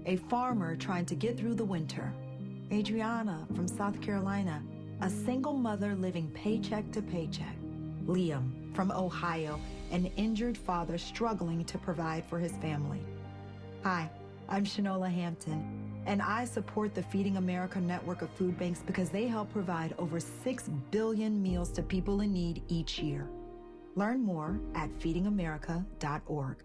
a farmer trying to get through the winter. Adriana from South Carolina, a single mother living paycheck to paycheck. Liam from Ohio, an injured father struggling to provide for his family. Hi, I'm Shanola Hampton, and I support the Feeding America network of food banks because they help provide over 6 billion meals to people in need each year. Learn more at feedingamerica.org.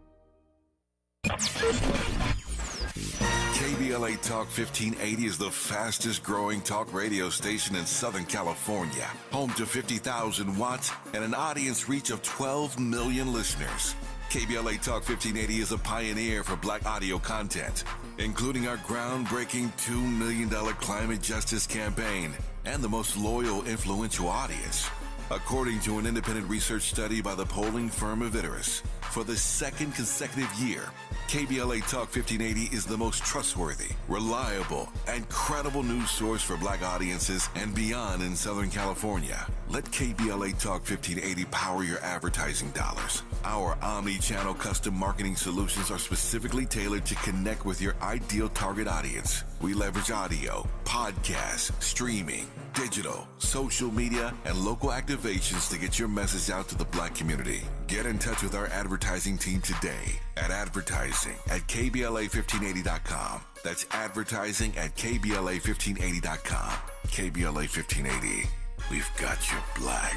KBLA Talk 1580 is the fastest growing talk radio station in Southern California. Home to 50,000 watts and an audience reach of 12 million listeners. KBLA Talk 1580 is a pioneer for Black audio content, including our groundbreaking $2 million climate justice campaign and the most loyal, influential audience. According to an independent research study by the polling firm Aviterus, for the second consecutive year, KBLA Talk 1580 is the most trustworthy, reliable, and credible news source for Black audiences and beyond in Southern California. Let KBLA Talk 1580 power your advertising dollars. Our omni-channel custom marketing solutions are specifically tailored to connect with your ideal target audience. We leverage audio, podcasts, streaming, digital, social media, and local activations to get your message out to the Black community. Get in touch with our advertising team today at advertising@kbla1580.com. That's advertising at kbla1580.com. KBLA 1580. We've got your Black.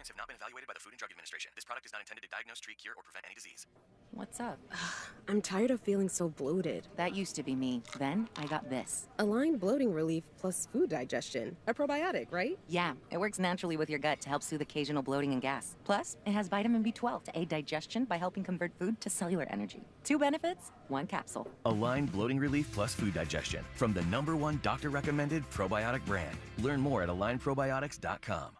products have not been evaluated by the Food and Drug Administration. This product is not intended to diagnose, treat, cure, or prevent any disease. What's up? I'm tired of feeling so bloated. That used to be me. Then I got this. Align Bloating Relief plus food digestion. A probiotic, right? Yeah, it works naturally with your gut to help soothe occasional bloating and gas. Plus, it has vitamin B12 to aid digestion by helping convert food to cellular energy. 2 benefits, 1 capsule. Align Bloating Relief plus food digestion from the #1 doctor-recommended probiotic brand. Learn more at alignprobiotics.com.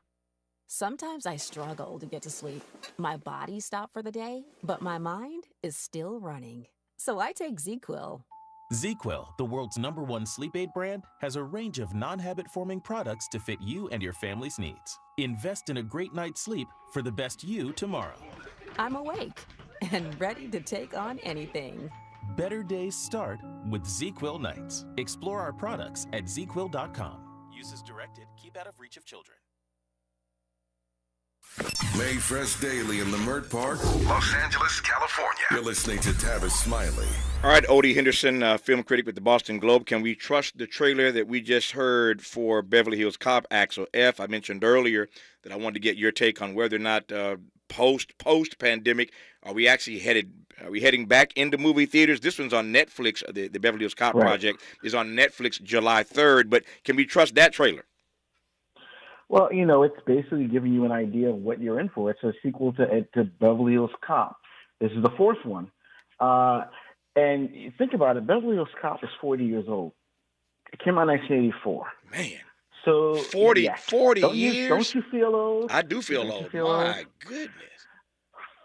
Sometimes I struggle to get to sleep. My body stopped for the day, but my mind is still running. So I take ZQuil. ZQuil, the world's #1 sleep aid brand, has a range of non-habit-forming products to fit you and your family's needs. Invest in a great night's sleep for the best you tomorrow. I'm awake and ready to take on anything. Better days start with ZQuil nights. Explore our products at ZQuil.com. Use as directed. Keep out of reach of children. May Fresh Daily in Leimert Park, Los Angeles, California. You're listening to Tavis Smiley. All right, Odie Henderson, film critic with the Boston Globe. Can we trust the trailer that we just heard for Beverly Hills Cop, Axel F? I mentioned earlier that I wanted to get your take on whether or not post-pandemic, are we heading back into movie theaters? This one's on Netflix. The Beverly Hills Cop project is on Netflix July 3rd, but can we trust that trailer? Well, it's basically giving you an idea of what you're in for. It's a sequel to Beverly Hills Cop. This is the 4th one. And you think about it, Beverly Hills Cop is 40 years old. It came out in 1984. Man. So 40 years? Don't you feel old? I do feel old. My goodness.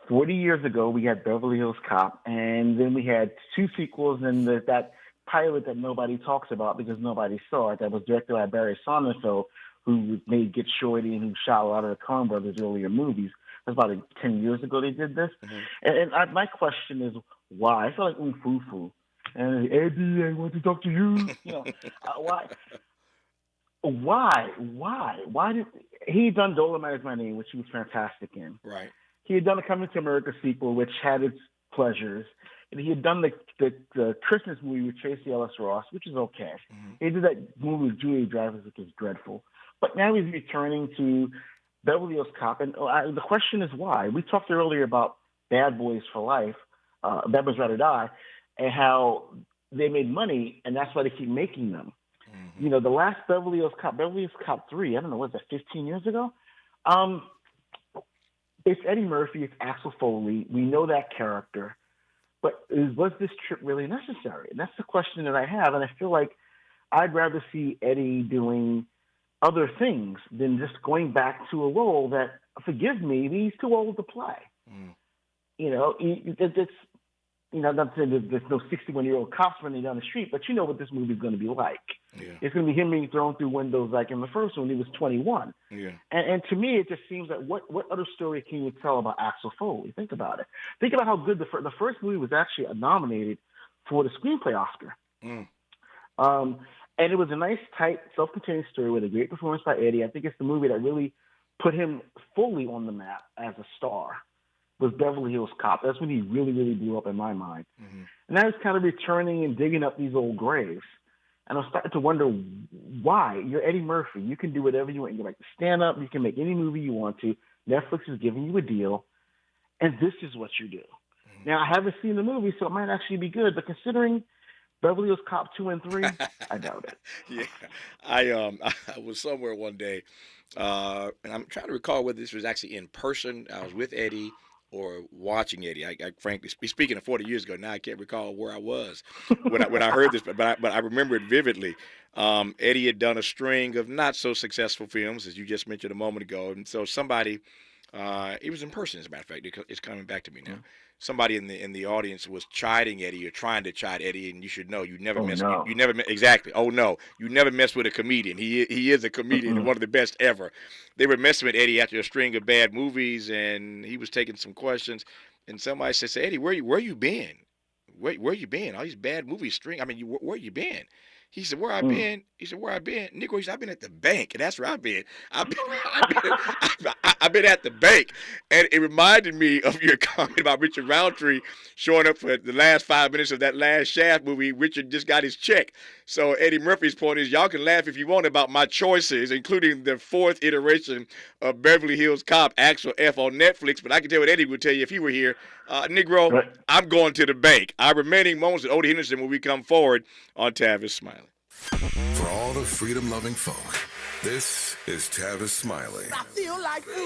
40 years ago, we had Beverly Hills Cop, and then we had 2 sequels, and that pilot that nobody talks about because nobody saw it, that was directed by Barry Sonnenfeld, who made Get Shorty and who shot a lot of the Coen Brothers' earlier movies. That's about 10 years ago they did this. Mm-hmm. And my question is, why? I feel like Foo. And Eddie, I want to talk to you. Why? Why did he done Dolomite Is My Name, which he was fantastic in. Right. He had done a Coming to America sequel, which had its pleasures. And he had done the Christmas movie with Tracy Ellis Ross, which is okay. Mm-hmm. He did that movie with Julia Drivers, which is dreadful. But now he's returning to Beverly Hills Cop. And the question is why. We talked earlier about Bad Boys for Life, Bad Boys Ride or Die, and how they made money, and that's why they keep making them. Mm-hmm. The last Beverly Hills Cop 3, I don't know, was that 15 years ago? It's Eddie Murphy, it's Axel Foley. We know that character. But was this trip really necessary? And that's the question that I have. And I feel like I'd rather see Eddie doing other things than just going back to a role that, forgive me, he's too old to play. Mm. Not saying there's no 61-year-old cops running down the street, but you know what this movie's going to be like. Yeah. It's going to be him being thrown through windows like in the first one. He was 21. Yeah. And to me, it just seems like what other story can you tell about Axel Foley? Think about it. Think about how good the first movie was actually nominated for the screenplay Oscar. Mm. And it was a nice, tight, self-contained story with a great performance by Eddie. I think it's the movie that really put him fully on the map as a star. Was Beverly Hills Cop. That's when he really, really blew up in my mind. Mm-hmm. And now he's kind of returning and digging up these old graves. And I'm starting to wonder why. You're Eddie Murphy. You can do whatever you want. You can make the stand-up. You can make any movie you want to. Netflix is giving you a deal. And this is what you do. Mm-hmm. Now, I haven't seen the movie, so it might actually be good. But considering Beverly Hills Cop 2 and 3, I doubt it. Yeah. I was somewhere one day, and I'm trying to recall whether this was actually in person. I was with Eddie or watching Eddie. I frankly, speaking of 40 years ago, now I can't recall where I was when I heard this, but I remember it vividly. Eddie had done a string of not so successful films, as you just mentioned a moment ago, and so somebody, it was in person, as a matter of fact, it's coming back to me now. Somebody in the audience was chiding Eddie or trying to chide Eddie, and you should know you never exactly. Oh no, you never mess with a comedian. He is a comedian and one of the best ever. They were messing with Eddie after a string of bad movies, and he was taking some questions. And somebody said, "Eddie, where you been? Where you been? All these bad movies string. I mean, where you been?" He said, where I been? He said, where I been? Negro, he said, I've been at the bank, and that's where I've been. I've been at the bank. And it reminded me of your comment about Richard Roundtree showing up for the last 5 minutes of that last Shaft movie. Richard just got his check. So Eddie Murphy's point is, y'all can laugh if you want about my choices, including the 4th iteration of Beverly Hills Cop, Axel F on Netflix. But I can tell what Eddie would tell you if he were here. Negro, right. I'm going to the bank. Our remaining moments with Odie Henderson when we come forward on Tavis Smiley. For all the freedom-loving folk, this is Tavis Smiley. I feel like freedom.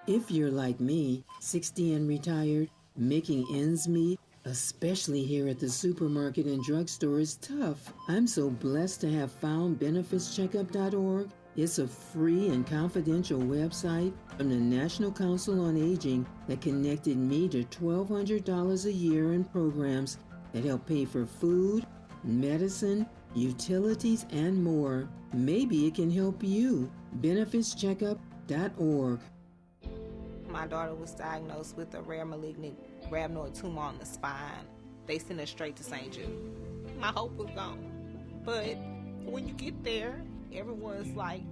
If you're like me, 60 and retired, making ends meet, especially here at the supermarket and drugstore, is tough. I'm so blessed to have found benefitscheckup.org. It's a free and confidential website from the National Council on Aging that connected me to $1,200 a year in programs that help pay for food, medicine, utilities, and more. Maybe it can help you. benefitscheckup.org. My daughter was diagnosed with a rare malignant rhabdoid tumor on the spine. They sent her straight to St. Jude. My hope was gone. But when you get there, everyone's like,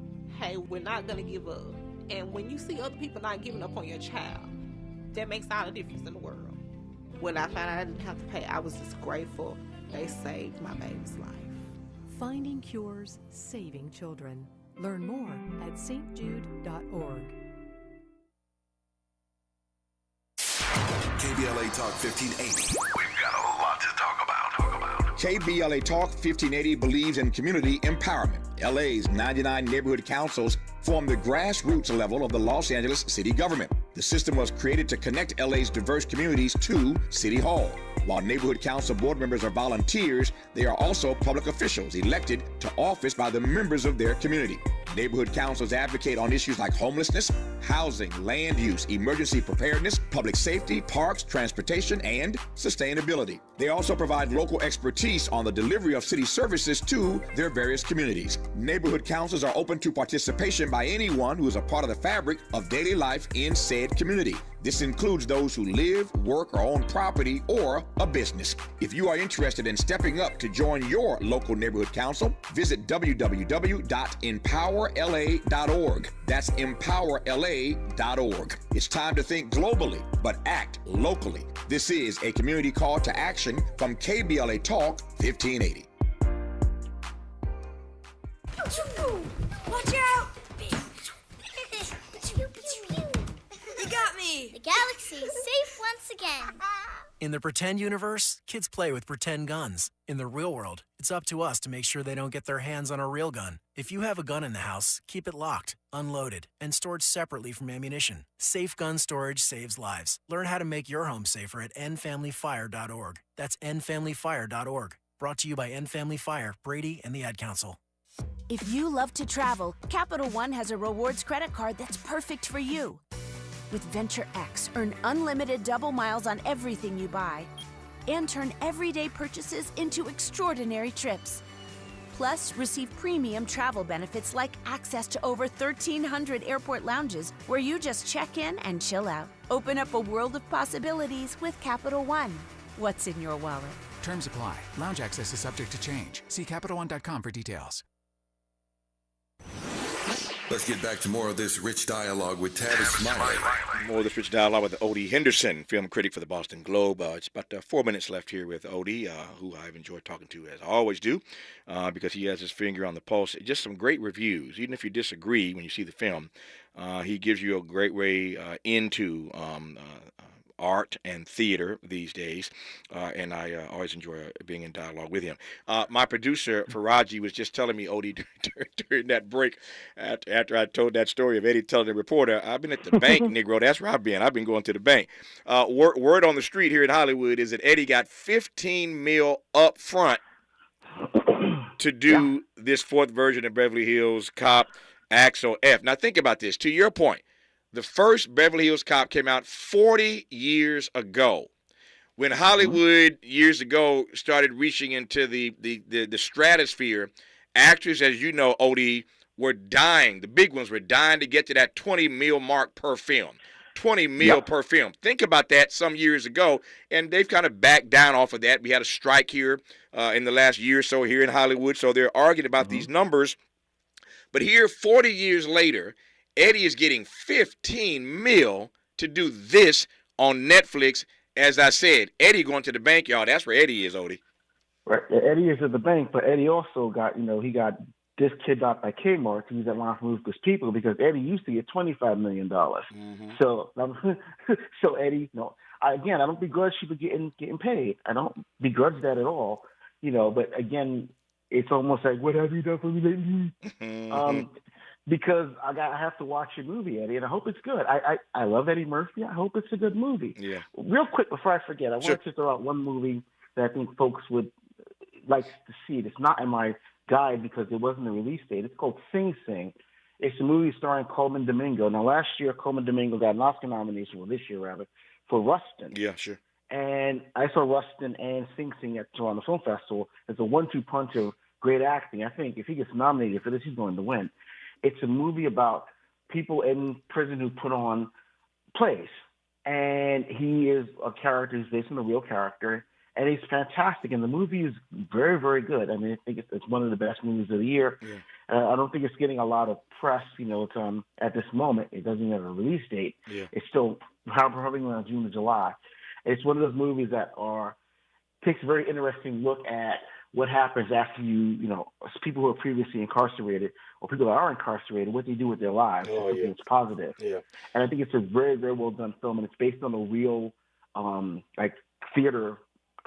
hey, we're not going to give up. And when you see other people not giving up on your child, that makes all the difference in the world. When I found out I didn't have to pay, I was just grateful they saved my baby's life. Finding cures, saving children. Learn more at stjude.org. KBLA Talk 1580. We've got a lot to talk about. KBLA Talk 1580 believes in community empowerment. LA's 99 neighborhood councils form the grassroots level of the Los Angeles city government. The system was created to connect LA's diverse communities to City Hall. While neighborhood council board members are volunteers, they are also public officials elected to office by the members of their community. Neighborhood councils advocate on issues like homelessness, housing, land use, emergency preparedness, public safety, parks, transportation, and sustainability. They also provide local expertise on the delivery of city services to their various communities. Neighborhood councils are open to participation by anyone who is a part of the fabric of daily life in said community. This includes those who live, work, or own property or a business. If you are interested in stepping up to join your local neighborhood council, visit www.empowerla.org. That's empowerla.org. It's time to think globally, but act locally. This is a community call to action from KBLA Talk 1580. Watch out! You got me! The galaxy is safe once again. In the pretend universe, kids play with pretend guns. In the real world, it's up to us to make sure they don't get their hands on a real gun. If you have a gun in the house, keep it locked, unloaded, and stored separately from ammunition. Safe gun storage saves lives. Learn how to make your home safer at endfamilyfire.org. That's endfamilyfire.org. Brought to you by End Family Fire, Brady, and the Ad Council. If you love to travel, Capital One has a rewards credit card that's perfect for you. With Venture X, earn unlimited double miles on everything you buy and turn everyday purchases into extraordinary trips. Plus, receive premium travel benefits like access to over 1,300 airport lounges where you just check in and chill out. Open up a world of possibilities with Capital One. What's in your wallet? Terms apply. Lounge access is subject to change. See CapitalOne.com for details. Let's get back to more of this rich dialogue with Tavis Smiley. More of this rich dialogue with Odie Henderson, film critic for the Boston Globe. It's about 4 minutes left here with Odie, who I've enjoyed talking to, as I always do, because he has his finger on the pulse. Just some great reviews. Even if you disagree when you see the film, he gives you a great way into art and theater these days, and I always enjoy being in dialogue with him. My producer, Faraji, was just telling me, Odie, during that break, after I told that story of Eddie telling the reporter, I've been at the bank, Negro. That's where I've been. I've been going to the bank. Word on the street here in Hollywood is that Eddie got $15 million up front to do this 4th version of Beverly Hills Cop, Axel F. Now, think about this. To your point, the first Beverly Hills Cop came out 40 years ago. When Hollywood years ago started reaching into the stratosphere, actors, as you know, Odie, were dying. The big ones were dying to get to that $20 million mark per film. 20 mil per film. Think about that some years ago, and they've kind of backed down off of that. We had a strike here in the last year or so here in Hollywood, so they're arguing about these numbers. But here, 40 years later, Eddie is getting 15 mil to do this on Netflix. As I said, Eddie going to the bank, y'all. That's where Eddie is, Odie. Right. Eddie is at the bank, but Eddie also got, he got this kid out by Kmart to use that line from Ruthless People because Eddie used to get $25 million. So, so Eddie, I don't begrudge people getting paid. I don't begrudge that at all, But again, it's almost like, what have you done for me lately? Because I have to watch your movie, Eddie, and I hope it's good. I love Eddie Murphy. I hope it's a good movie. Yeah. Real quick before I forget, I wanted to throw out one movie that I think folks would like to see it. It's not in my guide because it wasn't a release date. It's called Sing Sing. It's a movie starring Coleman Domingo. Now, last year, Coleman Domingo got an Oscar nomination, well, this year, rather, for Rustin. Yeah, sure. And I saw Rustin and Sing Sing at Toronto Film Festival. It's a 1-2 punch of great acting. I think if he gets nominated for this, he's going to win. It's a movie about people in prison who put on plays. And he is a character who's based on a real character. And he's fantastic. And the movie is very, very good. I mean, I think it's one of the best movies of the year. Yeah. I don't think it's getting a lot of press. It's at this moment. It doesn't have a release date. Yeah. It's still probably around June or July. It's one of those movies that takes a very interesting look at what happens after people who are previously incarcerated or people that are incarcerated, what they do with their lives. I think it's positive. Yeah. And I think it's a very, very well done film, and it's based on a real theater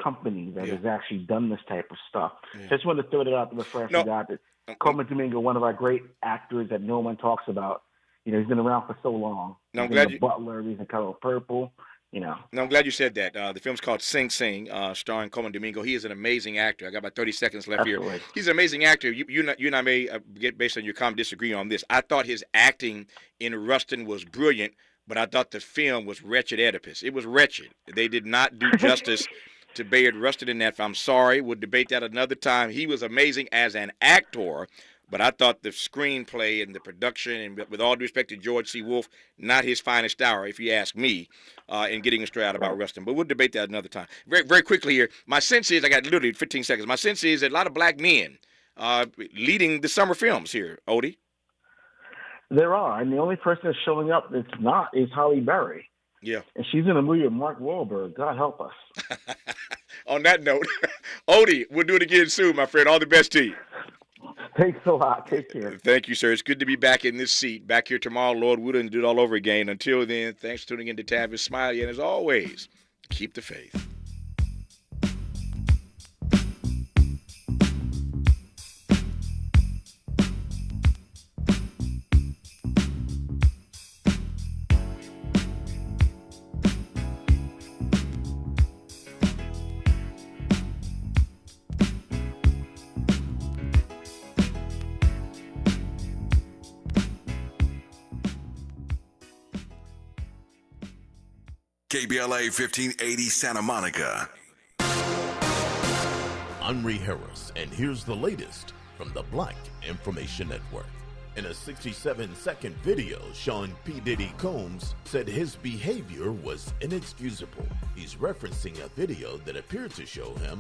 company that has actually done this type of stuff. Yeah. Just wanted to throw that out there before I forgot that Coleman Domingo, one of our great actors that no one talks about. He's been around for so long. No, I'm he's glad in Butler. He's in Color Purple. No, I'm glad you said that. The film's called Sing Sing, starring Coleman Domingo. He is an amazing actor. I got about 30 seconds left here. He's an amazing actor. You and I may get based on your comment disagree on this. I thought his acting in Rustin was brilliant, but I thought the film was wretched Oedipus. It was wretched. They did not do justice to Bayard Rustin in that. I'm sorry. We'll debate that another time. He was amazing as an actor, but I thought the screenplay and the production, and with all due respect to George C. Wolfe, not his finest hour, if you ask me, in getting straight out about Rustin. But we'll debate that another time. Very, very quickly here, my sense is, I got literally 15 seconds, my sense is that a lot of black men leading the summer films here, Odie. There are, and the only person that's showing up that's not is Halle Berry. Yeah. And she's in a movie with Mark Wahlberg. God help us. On that note, Odie, we'll do it again soon, my friend. All the best to you. Thanks a lot. Take care. Thank you, sir. It's good to be back in this seat. Back here tomorrow, Lord willing, to do it all over again. Until then, thanks for tuning in to Tavis, Smiley, and as always, keep the faith. KBLA 1580 Santa Monica. I'm Ree Harris, and here's the latest from the Black Information Network. In a 67-second video, Sean P. Diddy Combs said his behavior was inexcusable. He's referencing a video that appeared to show him